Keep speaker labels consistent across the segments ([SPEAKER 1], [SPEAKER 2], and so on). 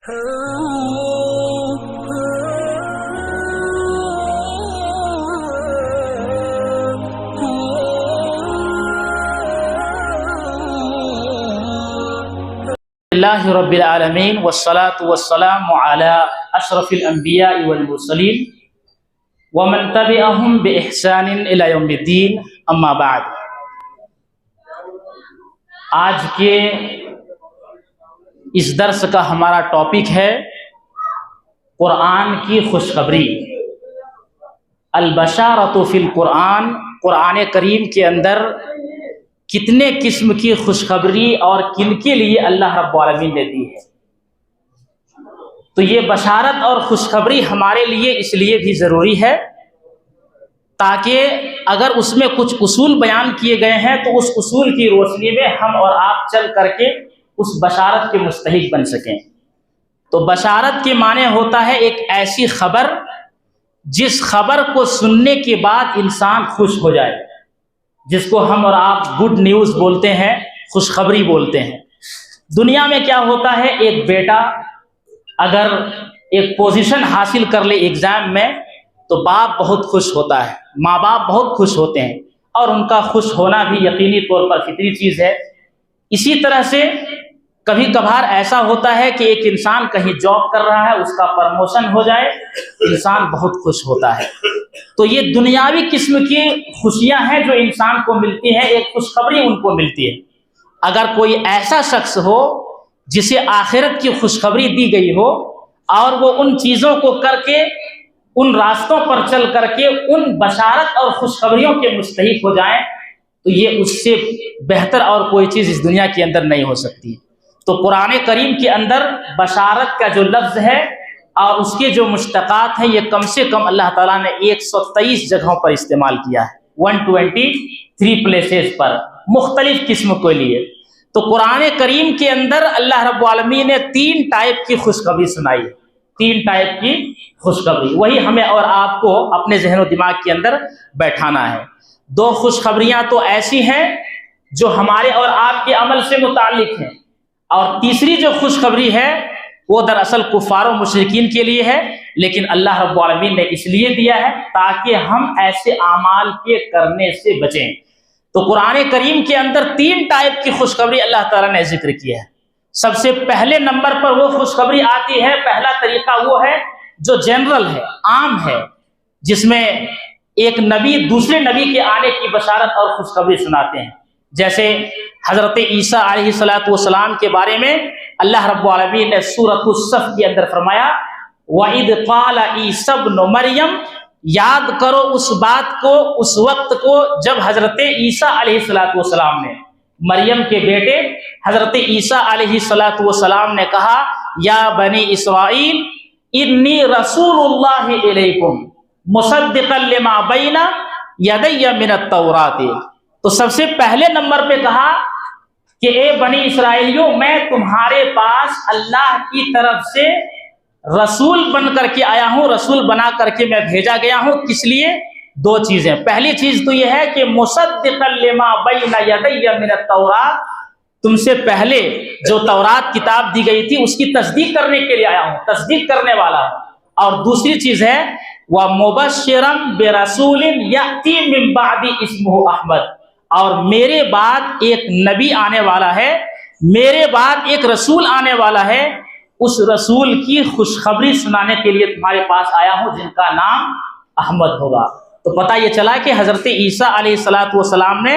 [SPEAKER 1] اللہ رب العالمین والصلاة والسلام علی اشرف الانبیاء والمرسلین ومن تبعہم بإحسان الی یوم الدین، اما بعد۔ آج کے اس درس کا ہمارا ٹاپک ہے قرآن کی خوشخبری، البشارۃ فی القرآن۔ قرآن کریم کے اندر کتنے قسم کی خوشخبری اور کن کے لیے اللہ رب العالمین نے دی ہے۔ تو یہ بشارت اور خوشخبری ہمارے لیے اس لیے بھی ضروری ہے تاکہ اگر اس میں کچھ اصول بیان کیے گئے ہیں تو اس اصول کی روشنی میں ہم اور آپ چل کر کے اس بشارت کے مستحق بن سکیں۔ تو بشارت کے معنی ہوتا ہے ایک ایسی خبر جس خبر کو سننے کے بعد انسان خوش ہو جائے، جس کو ہم اور آپ گڈ نیوز بولتے ہیں، خوشخبری بولتے ہیں۔ دنیا میں کیا ہوتا ہے، ایک بیٹا اگر ایک پوزیشن حاصل کر لے ایگزام میں تو باپ بہت خوش ہوتا ہے، ماں باپ بہت خوش ہوتے ہیں، اور ان کا خوش ہونا بھی یقینی طور پر فطری چیز ہے۔ اسی طرح سے کبھی کبھار ایسا ہوتا ہے کہ ایک انسان کہیں جاب کر رہا ہے، اس کا پرموشن ہو جائے، انسان بہت خوش ہوتا ہے۔ تو یہ دنیاوی قسم کی خوشیاں ہیں جو انسان کو ملتی ہیں، ایک خوشخبری ان کو ملتی ہے۔ اگر کوئی ایسا شخص ہو جسے آخرت کی خوشخبری دی گئی ہو اور وہ ان چیزوں کو کر کے، ان راستوں پر چل کر کے ان بشارت اور خوشخبریوں کے مستحق ہو جائیں، تو یہ اس سے بہتر اور کوئی چیز اس دنیا کے اندر نہیں ہو سکتی۔ تو قرآن کریم کے اندر بشارت کا جو لفظ ہے اور اس کے جو مشتقات ہیں، یہ کم سے کم اللہ تعالیٰ نے 123 جگہوں پر استعمال کیا ہے، 123 پلیسز پر مختلف قسم کے لیے۔ تو قرآن کریم کے اندر اللہ رب العالمین نے 3 ٹائپ کی خوشخبری سنائی ہے، 3 ٹائپ کی خوشخبری، وہی ہمیں اور آپ کو اپنے ذہن و دماغ کے اندر بیٹھانا ہے۔ 2 خوشخبریاں تو ایسی ہیں جو ہمارے اور آپ کے عمل سے متعلق ہیں، اور تیسری جو خوشخبری ہے وہ دراصل کفار و مشرکین کے لیے ہے، لیکن اللہ رب العالمین نے اس لیے دیا ہے تاکہ ہم ایسے اعمال کے کرنے سے بچیں۔ تو قرآن کریم کے اندر 3 ٹائپ کی خوشخبری اللہ تعالیٰ نے ذکر کی ہے۔ سب سے پہلے نمبر پر وہ خوشخبری آتی ہے، پہلا طریقہ وہ ہے جو جنرل ہے، عام ہے، جس میں ایک نبی دوسرے نبی کے آنے کی بشارت اور خوشخبری سناتے ہیں۔ جیسے حضرت عیسیٰ علیہ السلام کے بارے میں اللہ رب العالمین نے سورۃ الصف کے اندر فرمایا، وَإِذْ قَالَ عِيسَى ابْنُ مَرْيَمَ، یاد کرو اس بات کو، اس وقت کو جب حضرت عیسیٰ علیہ السلام نے، مریم کے بیٹے حضرت عیسیٰ علیہ السلام نے کہا، یا بنی اسرائیل انی رسول اللہ الیکم مصدقا لما بین یدی من التوراۃ۔ تو سب سے پہلے نمبر پہ کہا کہ اے بنی اسرائیلیوں، میں تمہارے پاس اللہ کی طرف سے رسول بن کر کے آیا ہوں، رسول بنا کر کے میں بھیجا گیا ہوں۔ کس لیے؟ 2 چیزیں۔ پہلی چیز تو یہ ہے کہ مصدقا لما بین یدی من التوراۃ، تم سے پہلے جو تورات کتاب دی گئی تھی اس کی تصدیق کرنے کے لیے آیا ہوں، تصدیق کرنے والا ہوں۔ اور دوسری چیز ہے وَمُبَشِّرًا بِرَسُولٍ يَأْتِي مِن بَعْدِي اسْمُهُ احمد، اور میرے بعد ایک نبی آنے والا ہے، میرے بعد ایک رسول آنے والا ہے، اس رسول کی خوشخبری سنانے کے لیے تمہارے پاس آیا ہوں جن کا نام احمد ہوگا۔ تو پتہ یہ چلا کہ حضرت عیسیٰ علیہ السلام نے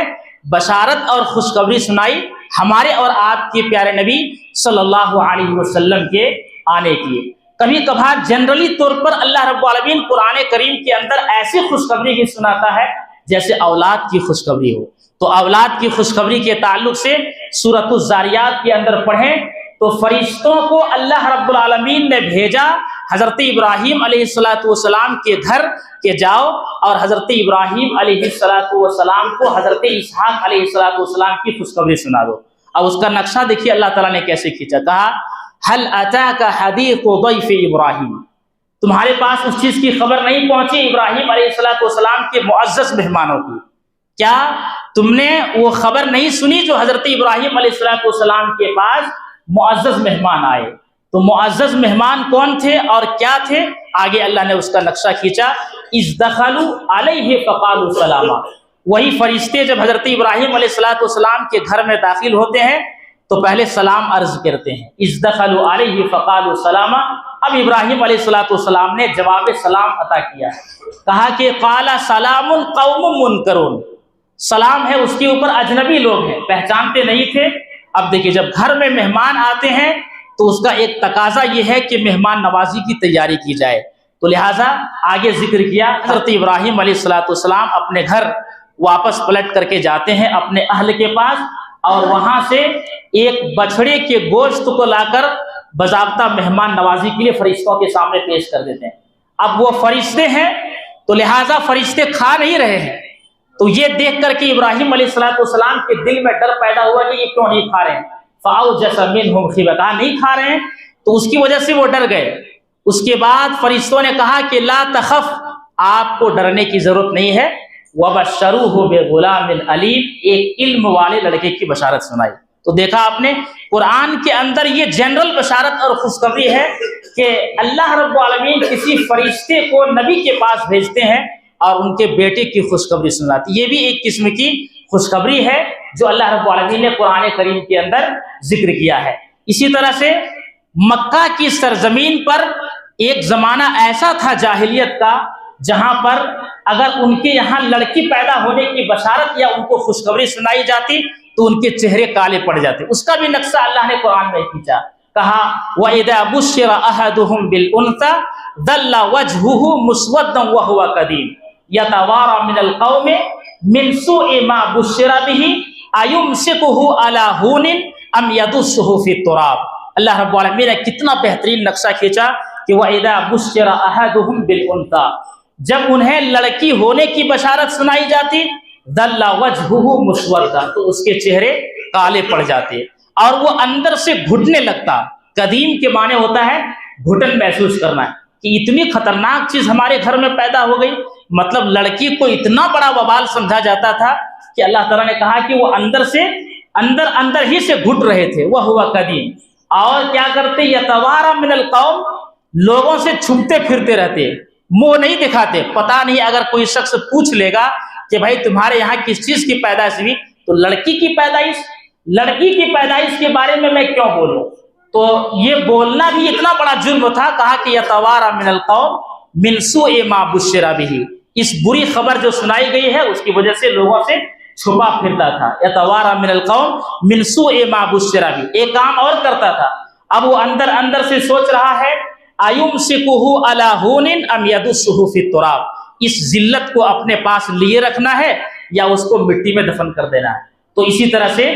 [SPEAKER 1] بشارت اور خوشخبری سنائی ہمارے اور آپ کے پیارے نبی صلی اللہ علیہ وسلم کے آنے کی۔ کبھی کبھار جنرلی طور پر اللہ رب العالمین قرآن کریم کے اندر ایسی خوشخبری بھی سناتا ہے جیسے اولاد کی خوشخبری ہو۔ تو اولاد کی خوشخبری کے تعلق سے سورۃ الذاریات کے اندر پڑھیں تو فرشتوں کو اللہ رب العالمین نے بھیجا حضرت ابراہیم علیہ السلام کے گھر کہ جاؤ اور حضرت ابراہیم علیہ السلام کو حضرت اسحاق علیہ السلام کی خوشخبری سنا دو۔ اب اس کا نقشہ دیکھیے اللہ تعالیٰ نے کیسے کھینچا، کہا هل اتاک حدیث ضیف ابراہیم، تمہارے پاس اس چیز کی خبر نہیں پہنچی ابراہیم علیہ السلام کے معزز مہمانوں کی؟ کیا تم نے وہ خبر نہیں سنی جو حضرت ابراہیم علیہ السلام کے پاس معزز مہمان آئے؟ تو معزز مہمان کون تھے اور کیا تھے؟ آگے اللہ نے اس کا نقشہ کھینچا، اذ دخلوا علیہ فقالوا سلاما۔ وہی فرشتے جب حضرت ابراہیم علیہ السلام کے گھر میں داخل ہوتے ہیں تو پہلے سلام عرض کرتے ہیں، اذ دخلوا علیہ فقالوا سلاما۔ اب ابراہیم علیہ السلام نے جواب سلام عطا کیا، کہا کہ قال سلام قوم منکرون، سلام ہے اس کے اوپر اجنبی لوگ ہیں، پہچانتے نہیں تھے۔ اب دیکھیے جب گھر میں مہمان آتے ہیں تو اس کا ایک تقاضا یہ ہے کہ مہمان نوازی کی تیاری کی جائے، تو لہٰذا آگے ذکر کیا حضرت ابراہیم علیہ السلام اپنے گھر واپس پلٹ کر کے جاتے ہیں اپنے اہل کے پاس، اور وہاں سے ایک بچھڑے کے گوشت کو لا کر باضابطہ مہمان نوازی کے لیے فرشتوں کے سامنے پیش کر دیتے ہیں۔ اب وہ فرشتے ہیں تو لہٰذا فرشتے کھا نہیں رہے ہیں، تو یہ دیکھ کر کے ابراہیم علیہ السلام کے دل میں ڈر پیدا ہوا کہ یہ کیوں نہیں کھا رہے ہیں، فَأَوْجَسَ مِنْهُمْ خِيفَةً، نہیں کھا رہے ہیں تو اس کی وجہ سے وہ ڈر گئے۔ اس کے بعد فرشتوں نے کہا کہ لا تخف، آپ کو ڈرنے کی ضرورت نہیں ہے، وَبَشَّرُوهُ بِغُلَامٍ عَلِيمٍ، ایک علم والے لڑکے کی بشارت سنائی۔ تو دیکھا آپ نے قرآن کے اندر یہ جنرل بشارت اور خوشخبری ہے کہ اللہ رب العالمین کسی فرشتے کو نبی کے پاس بھیجتے ہیں اور ان کے بیٹے کی خوشخبری سناتی۔ یہ بھی ایک قسم کی خوشخبری ہے جو اللہ رب العالمین نے قرآن کریم کے اندر ذکر کیا ہے۔ اسی طرح سے مکہ کی سرزمین پر ایک زمانہ ایسا تھا جاہلیت کا جہاں پر اگر ان کے یہاں لڑکی پیدا ہونے کی بشارت یا ان کو خوشخبری سنائی جاتی تو ان کے چہرے کالے پڑ جاتے۔ اس کا بھی نقشہ اللہ نے قرآن میں کھینچا، کہا وَإِذَا بُشِّرَ أَحَدُهُمْ بِالْأُنثَىٰ ظَلَّ وَجْهُهُ مُسْوَدًّا وَهُوَ كَظِيمٌ يَتَوَارَىٰ مِنَ الْقَوْمِ مِنْ سُوءِ مَا بُشِّرَ بِهِ أَيُمْسِكُهُ عَلَىٰ هُونٍ أَمْ يَدُسُّهُ فِي التُّرَابِ۔ اللہ رب العالمین نے کتنا بہترین نقشہ کھینچا کہ وَإِذَا بُشِّرَ أَحَدُهُمْ بِالْأُنثَىٰ، جب انہیں لڑکی ہونے کی بشارت سنائی جاتی ظَلَّ وَجْهُهُ مُسْوَدًّا، تو اس کے چہرے کالے پڑ جاتے اور وہ اندر سے گھٹنے لگتا۔ قدیم کے معنی ہوتا ہے گھٹن محسوس کرنا ہے کہ اتنی خطرناک چیز ہمارے گھر میں پیدا ہو گئی، مطلب لڑکی کو اتنا بڑا وبال سمجھا جاتا تھا کہ اللہ تعالیٰ نے کہا کہ وہ اندر ہی سے گھٹ رہے تھے، وہ ہوا قدیم۔ اور کیا کرتے، یتوارا من القوم، لوگوں سے چھپتے پھرتے رہتے، منہ نہیں دکھاتے۔ پتہ نہیں اگر کوئی شخص پوچھ لے گا کہ بھائی تمہارے یہاں کس چیز کی پیدائش ہوئی، تو لڑکی کی پیدائش کے بارے میں کیوں بولوں؟ تو یہ بولنا بھی اتنا بڑا جرم تھا، کہا کہ یتوارا من القوم من سوء ما بشر بہ، اس بری خبر جو سنائی گئی ہے اس کی وجہ سے لوگوں سے چھپا پھرتا تھا۔ یتوارا من القوم من سوء ما بشر بہ، ایک کام اور کرتا تھا، اب وہ اندر سے سوچ رہا ہے ایمسکہ علی ہون ام یدسہ فی التراب، اس ذلت کو اپنے پاس لیے رکھنا ہے یا اس کو مٹی میں دفن کر دینا ہے۔ تو اسی طرح سے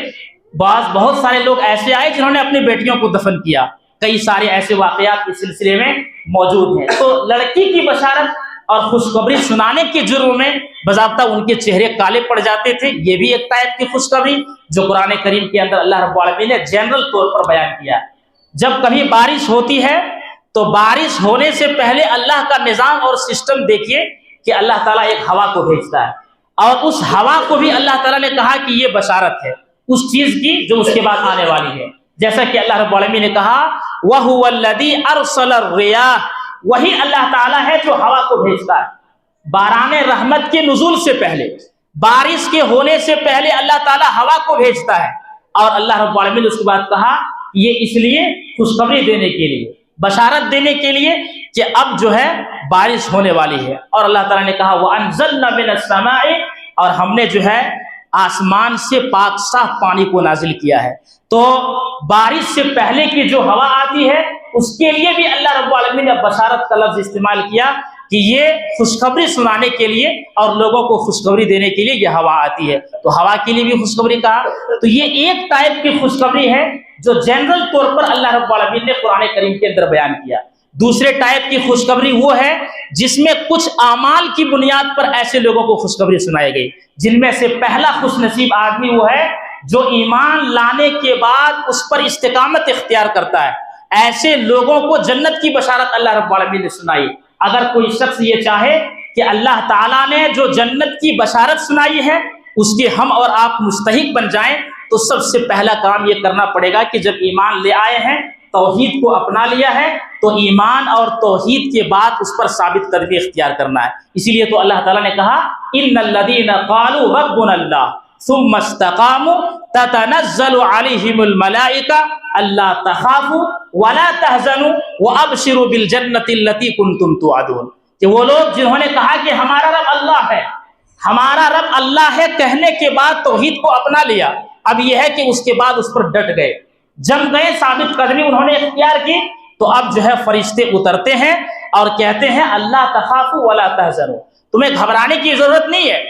[SPEAKER 1] بہت سارے لوگ ایسے آئے جنہوں نے اپنی بیٹیوں کو دفن کیا، کئی سارے ایسے واقعات اس سلسلے میں موجود ہیں۔ تو لڑکی کی بشارت اور خوشخبری سنانے کے جرم میں باضابطہ ان کے چہرے کالے پڑ جاتے تھے، یہ بھی ایک ٹائپ کی خوشخبری جو قرآن کریم کے اندر اللہ رب العالمین نے جنرل طور پر بیان کیا۔ جب کبھی بارش ہوتی ہے تو بارش ہونے سے پہلے اللہ کا نظام اور سسٹم دیکھیے کہ اللہ تعالیٰ ایک ہوا کو بھیجتا ہے، اور اس ہوا کو بھی اللہ تعالیٰ نے کہا کہ یہ بشارت ہے اس چیز کی جو اس کے بعد آنے والی ہے۔ جیسا کہ اللہ رب العالمین نے کہا وَهُوَ الَّذِي أَرْسَلَ الرِّيَاحَ، وہی اللہ تعالیٰ ہے جو ہوا کو بھیجتا ہے۔ باران رحمت کے نزول سے پہلے، بارش کے ہونے سے پہلے اللہ تعالیٰ ہوا کو بھیجتا ہے، اور اللہ رب العالمین نے اس کے بعد کہا یہ اس لیے خوشخبری دینے کے لیے، بشارت دینے کے لیے کہ اب جو ہے بارش ہونے والی ہے۔ اور اللہ تعالیٰ نے کہا وَأَنزَلْنَا مِنَ السَّمَاءِ، اور ہم نے جو ہے آسمان سے پاک صاف پانی کو نازل کیا ہے۔ تو بارش سے پہلے کی جو ہوا آتی ہے اس کے لیے بھی اللہ رب العالمین نے بشارت کا لفظ استعمال کیا کہ یہ خوشخبری سنانے کے لیے اور لوگوں کو خوشخبری دینے کے لیے یہ ہوا آتی ہے، تو ہوا کے لیے بھی خوشخبری کہا۔ تو یہ ایک ٹائپ کی خوشخبری ہے جو جنرل طور پر اللہ رب العالمین نے قرآن کریم کے اندر بیان کیا۔ دوسرے ٹائپ کی خوشخبری وہ ہے جس میں کچھ اعمال کی بنیاد پر ایسے لوگوں کو خوشخبری سنائی گئی، جن میں سے پہلا خوش نصیب آدمی وہ ہے جو ایمان لانے کے بعد اس پر استقامت اختیار کرتا ہے۔ ایسے لوگوں کو جنت کی بشارت اللہ رب العالمین نے سنائی۔ اگر کوئی شخص یہ چاہے کہ اللہ تعالیٰ نے جو جنت کی بشارت سنائی ہے اس کے ہم اور آپ مستحق بن جائیں، تو سب سے پہلا کام یہ کرنا پڑے گا کہ جب ایمان لے آئے ہیں توحید کو اپنا لیا ہے تو ایمان اور توحید کے بعد اس پر ثابت قدمی اختیار کرنا ہے۔ اسی لیے تو اللہ تعالیٰ نے کہا ان الذین قالوا ربنا اللہ ثم استقاموا تتنزل علیہم الملائکہ الا تخافوا ولا تحزنوا وابشروا بالجنۃ التی کنتم توعدون، کہ وہ لوگ جنہوں نے کہا کہ ہمارا رب اللہ ہے، ہمارا رب اللہ ہے کہنے کے بعد توحید کو اپنا لیا، اب یہ ہے کہ اس کے بعد اس پر ڈٹ گئے، جم گئے، ثابت قدمی انہوں نے اختیار کی، تو اب جو ہے فرشتے اترتے ہیں اور کہتے ہیں اللہ تخافوا ولا تحزنوا، تمہیں گھبرانے کی ضرورت نہیں ہے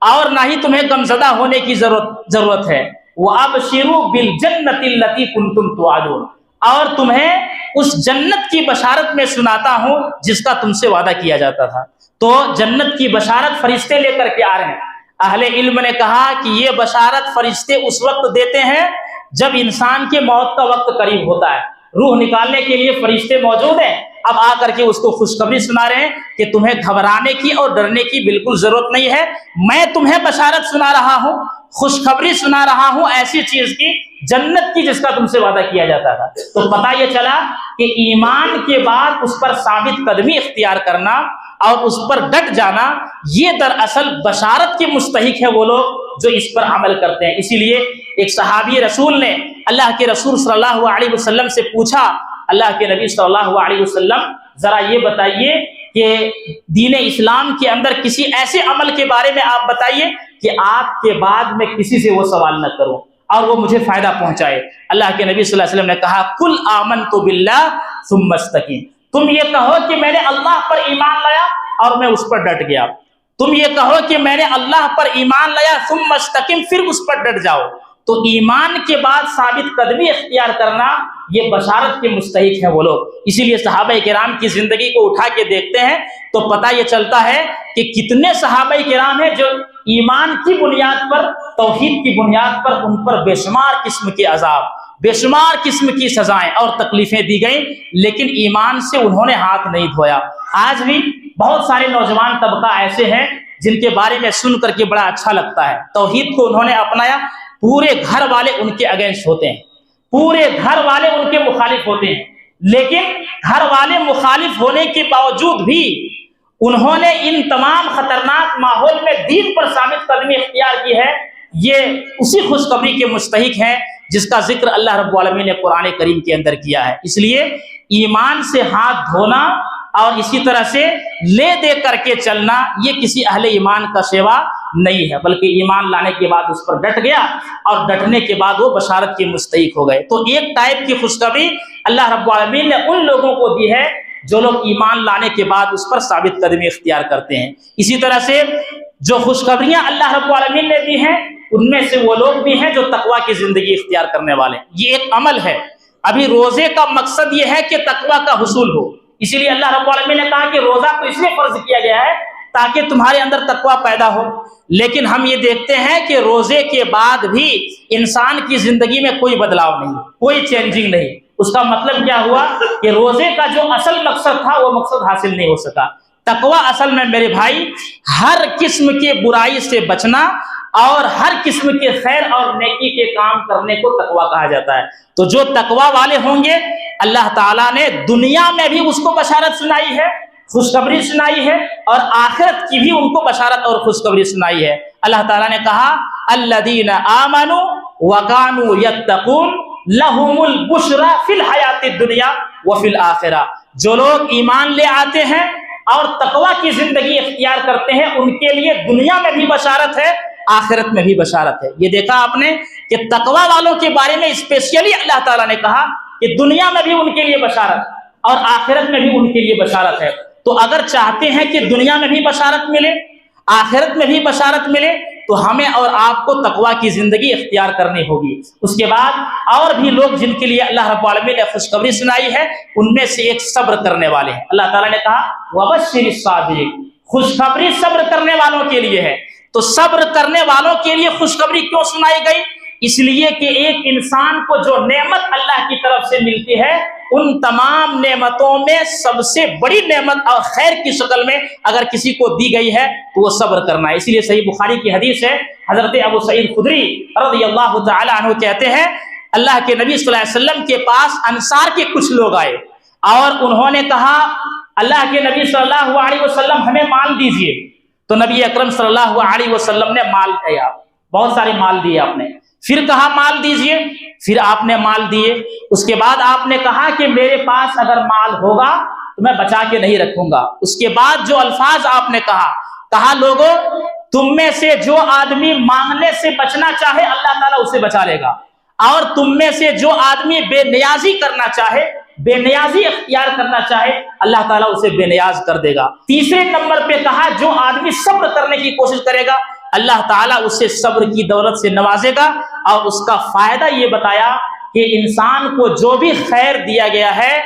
[SPEAKER 1] اور نہ ہی تمہیں غمزدہ ہونے کی ضرورت ہے، وَأَبْشِرُوا بِالْجَنَّةِ الَّتِي كُنْتُمْ تُوعَدُونَ، اور تمہیں اس جنت کی بشارت میں سناتا ہوں جس کا تم سے وعدہ کیا جاتا تھا۔ تو جنت کی بشارت فرشتے لے کر کے آ رہے ہیں۔ اہل علم نے کہا کہ یہ بشارت فرشتے اس وقت دیتے ہیں جب انسان کے موت کا وقت قریب ہوتا ہے، روح نکالنے کے لیے فرشتے موجود ہیں، اب آ کر کے اس کو خوشخبری سنا رہے ہیں کہ تمہیں گھبرانے کی اور ڈرنے کی بالکل ضرورت نہیں ہے، میں تمہیں بشارت سنا رہا ہوں، خوشخبری سنا رہا ہوں ایسی چیز کی، جنت کی جس کا تم سے وعدہ کیا جاتا تھا۔ تو پتہ یہ چلا کہ ایمان کے بعد اس پر ثابت قدمی اختیار کرنا اور اس پر ڈٹ جانا، یہ دراصل بشارت کے مستحق ہے وہ لوگ جو اس پر عمل کرتے ہیں۔ اسی لیے ایک صحابی رسول نے اللہ کے رسول صلی اللہ علیہ وسلم سے پوچھا، اللہ کے نبی صلی اللہ علیہ وسلم ذرا یہ بتائیے کہ دین اسلام کے اندر کسی ایسے عمل کے بارے میں آپ بتائیے کہ آپ کے بعد میں کسی سے وہ سوال نہ کروں اور وہ مجھے فائدہ پہنچائے۔ اللہ کے نبی صلی اللہ علیہ وسلم نے کہا قل آمنت باللہ ثم استقیم، تم یہ کہو کہ میں نے اللہ پر ایمان لایا اور میں اس پر ڈٹ گیا، تم یہ کہو کہ میں نے اللہ پر ایمان لایا ثم استقیم، پھر اس پر ڈٹ جاؤ۔ تو ایمان کے بعد ثابت قدمی اختیار کرنا یہ بشارت کے مستحق ہیں وہ لوگ۔ اسی لیے صحابہ کرام کی زندگی کو اٹھا کے دیکھتے ہیں تو پتہ یہ چلتا ہے کہ کتنے صحابہ کرام ہیں جو ایمان کی بنیاد پر، توحید کی بنیاد پر ان پر بے شمار قسم کے عذاب، بے شمار قسم کی سزائیں اور تکلیفیں دی گئیں، لیکن ایمان سے انہوں نے ہاتھ نہیں دھویا۔ آج بھی بہت سارے نوجوان طبقہ ایسے ہیں جن کے بارے میں سن کر کے بڑا اچھا لگتا ہے، توحید کو انہوں نے اپنایا، پورے گھر والے ان کے اگینسٹ ہوتے ہیں، پورے گھر والے ان کے مخالف ہوتے ہیں، لیکن گھر والے مخالف ہونے کے باوجود بھی انہوں نے ان تمام خطرناک ماحول میں دین پر ثابت قدمی اختیار کی ہے۔ یہ اسی خوشخبری کے مستحق ہیں جس کا ذکر اللہ رب العالمین نے قرآن کریم کے اندر کیا ہے۔ اس لیے ایمان سے ہاتھ دھونا اور اسی طرح سے لے دے کر کے چلنا یہ کسی اہل ایمان کا سیوا نہیں ہے، بلکہ ایمان لانے کے بعد اس پر ڈٹ گیا اور ڈٹنے کے بعد وہ بشارت کے مستحق ہو گئے۔ تو ایک ٹائپ کی خوشخبری اللہ رب العالمین نے ان لوگوں کو دی ہے جو لوگ ایمان لانے کے بعد اس پر ثابت قدمی اختیار کرتے ہیں۔ اسی طرح سے جو خوشخبریاں اللہ رب العالمین نے دی ہیں ان میں سے وہ لوگ بھی ہیں جو تقویٰ کی زندگی اختیار کرنے والے ہیں۔ یہ ایک عمل ہے، ابھی روزے کا مقصد یہ ہے کہ تقویٰ کا حصول ہو، اسی لیے اللہ رب العالمین نے کہا کہ روزہ تو اس لیے فرض کیا گیا ہے تاکہ تمہارے اندر تقویٰ پیدا ہو، لیکن ہم یہ دیکھتے ہیں کہ روزے کے بعد بھی انسان کی زندگی میں کوئی بدلاؤ نہیں، کوئی چینجنگ نہیں۔ اس کا مطلب کیا ہوا کہ روزے کا جو اصل مقصد تھا وہ مقصد حاصل نہیں ہو سکا۔ تقویٰ اصل میں میرے بھائی ہر قسم کے برائی سے بچنا اور ہر قسم کے خیر اور نیکی کے کام کرنے کو تقویٰ کہا جاتا ہے۔ تو جو تقویٰ والے ہوں گے اللہ تعالیٰ نے دنیا میں بھی اس کو بشارت سنائی ہے، خوشخبری سنائی ہے، اور آخرت کی بھی ان کو بشارت اور خوشخبری سنائی ہے۔ اللہ تعالیٰ نے کہا الذین آمنوا وکانوا یتقون لہم البشری فی الحیات الدنیا وفی الآخرہ، جو لوگ ایمان لے آتے ہیں اور تقویٰ کی زندگی اختیار کرتے ہیں ان کے لیے دنیا میں بھی بشارت ہے، آخرت میں بھی بشارت ہے۔ یہ دیکھا آپ نے کہ تقویٰ والوں کے بارے میں اسپیشلی اللہ تعالیٰ نے کہا کہ دنیا میں بھی ان کے لیے بشارت اور آخرت میں بھی ان کے لیے بشارت ہے۔ تو اگر چاہتے ہیں کہ دنیا میں بھی بشارت ملے، آخرت میں بھی بشارت ملے، تو ہمیں اور آپ کو تقویٰ کی زندگی اختیار کرنی ہوگی۔ اس کے بعد اور بھی لوگ جن کے لیے اللہ رب العالمین نے خوشخبری سنائی ہے ان میں سے ایک صبر کرنے والے ہیں۔ اللہ تعالیٰ نے کہا وَبَشِّرِ الصَّابِرِينَ، خوشخبری صبر کرنے والوں کے لیے ہے۔ تو صبر کرنے والوں کے لیے خوشخبری کیوں سنائی گئی؟ اس لیے کہ ایک انسان کو جو نعمت اللہ کی طرف سے ملتی ہے ان تمام نعمتوں میں سب سے بڑی نعمت اور خیر کی شکل میں اگر کسی کو دی گئی ہے تو وہ صبر کرنا ہے۔ اسی لیے صحیح بخاری کی حدیث ہے، حضرت ابو سعید خدری رضی اللہ تعالی عنہ کہتے ہیں اللہ کے نبی صلی اللہ علیہ وسلم کے پاس انصار کے کچھ لوگ آئے اور انہوں نے کہا اللہ کے نبی صلی اللہ علیہ وسلم ہمیں مال دیجئے. تو نبی اکرم صلی اللہ علیہ وسلم نے مال دیا، بہت سارے مال دیے آپ نے. پھر کہا مال دیجئے، پھر آپ نے مال دیے. اس کے بعد آپ نے کہا کہ میرے پاس اگر مال ہوگا تو میں بچا کے نہیں رکھوں گا. اس کے بعد جو الفاظ آپ نے کہا لوگوں تم میں سے جو آدمی مانگنے سے بچنا چاہے اللہ تعالیٰ اسے بچا لے گا، اور تم میں سے جو آدمی بے نیازی کرنا چاہے، بے نیازی اختیار کرنا چاہے، اللہ تعالیٰ اسے بے نیاز کر دے گا. تیسرے نمبر پہ کہا جو آدمی صبر کرنے کی کوشش کرے گا اللہ تعالیٰ اسے صبر کی دولت سے نوازے گا. اور اس کا فائدہ یہ بتایا کہ انسان کو جو بھی خیر دیا گیا ہے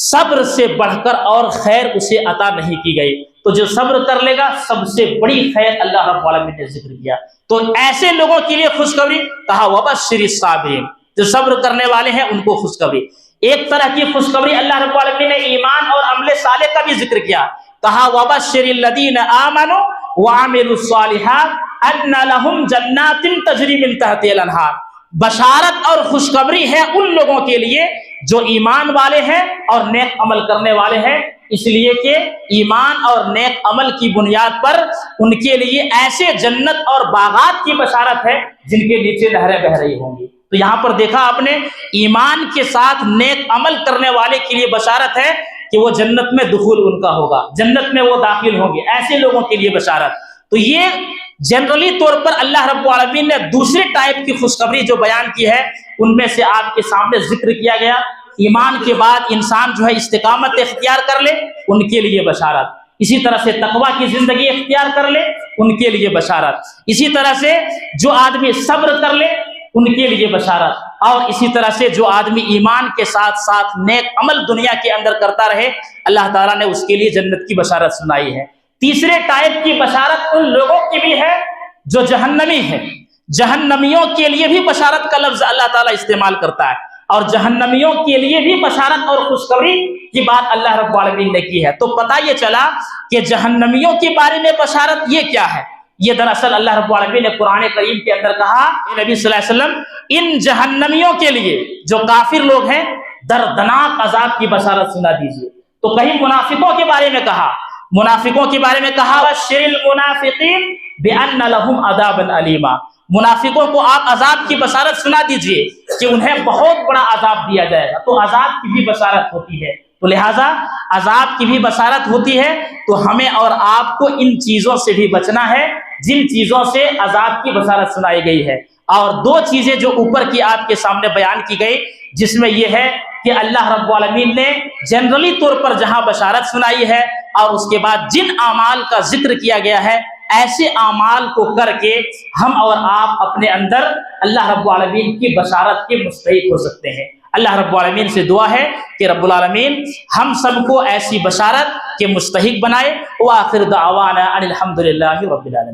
[SPEAKER 1] صبر سے بڑھ کر اور خیر اسے عطا نہیں کی گئی. تو جو صبر کر لے گا سب سے بڑی خیر اللہ رب العالمین نے ذکر کیا. تو ایسے لوگوں کے لیے خوشخبری کہا وبشر الصابرین، جو صبر کرنے والے ہیں ان کو خوشخبری. ایک طرح کی خوشخبری اللہ رب العالمین نے ایمان اور عمل صالح کا بھی ذکر کیا. کہا وبشر الذین آمنوا وعملوا الصالحات ان لهم جنات تجری من تحتها الانہار. بشارت اور خوشخبری ہے ان لوگوں کے لیے جو ایمان والے ہیں اور نیک عمل کرنے والے ہیں، اس لیے کہ ایمان اور نیک عمل کی بنیاد پر ان کے لیے ایسے جنت اور باغات کی بشارت ہے جن کے نیچے نہریں بہ رہی ہوں گی. تو یہاں پر دیکھا آپ نے ایمان کے ساتھ نیک عمل کرنے والے کے لیے بشارت ہے کہ وہ جنت میں دخول ان کا ہوگا، جنت میں وہ داخل ہوں گے، ایسے لوگوں کے لیے بشارت. تو یہ جنرلی طور پر اللہ رب العالمین نے دوسرے ٹائپ کی خوشخبری جو بیان کی ہے ان میں سے آپ کے سامنے ذکر کیا گیا. ایمان کے بعد انسان جو ہے استقامت اختیار کر لے ان کے لیے بشارت، اسی طرح سے تقوی کی زندگی اختیار کر لے ان کے لیے بشارت، اسی طرح سے جو آدمی صبر کر لے ان کے لیے بشارت، اور اسی طرح سے جو آدمی ایمان کے ساتھ ساتھ نیک عمل دنیا کے اندر کرتا رہے اللہ تعالیٰ نے اس کے لیے جنت کی بشارت سنائی ہے. تیسرے ٹائپ کی بشارت ان لوگوں کی بھی ہے جو جہنمی ہیں. جہنمیوں کے لیے بھی بشارت کا لفظ اللہ تعالیٰ استعمال کرتا ہے، اور جہنمیوں کے لیے بھی بشارت اور خوشخبری کی بات اللہ رب العالمین نے کی ہے. تو پتہ یہ چلا کہ جہنمیوں کے بارے میں بشارت یہ کیا ہے. یہ دراصل اللہ رب العالمین نے قرآن کریم کے اندر کہا اے نبی صلی اللہ علیہ وسلم ان جہنمیوں کے لیے جو کافر لوگ ہیں دردناک عذاب کی بشارت سنا دیجیے. تو کہیں منافقوں کے بارے میں کہا، منافقوں کے بارے میں کہا بشر المنافقین بان لهم عذابا الیما، منافقوں کو آپ عذاب کی بشارت سنا دیجئے کہ انہیں بہت بڑا عذاب دیا جائے گا. تو عذاب کی بھی بشارت ہوتی ہے، تو لہٰذا عذاب کی بھی بشارت ہوتی ہے. تو ہمیں اور آپ کو ان چیزوں سے بھی بچنا ہے جن چیزوں سے عذاب کی بشارت سنائی گئی ہے. اور دو چیزیں جو اوپر کی آپ کے سامنے بیان کی گئی جس میں یہ ہے کہ اللہ رب العالمین نے جنرلی طور پر جہاں بشارت سنائی ہے اور اس کے بعد جن اعمال کا ذکر کیا گیا ہے ایسے اعمال کو کر کے ہم اور آپ اپنے اندر اللہ رب العالمین کی بشارت کے مستحق ہو سکتے ہیں. اللہ رب العالمین سے دعا ہے کہ رب العالمین ہم سب کو ایسی بشارت کے مستحق بنائے. وآخر دعوانا ان الحمد للہ رب العالمین.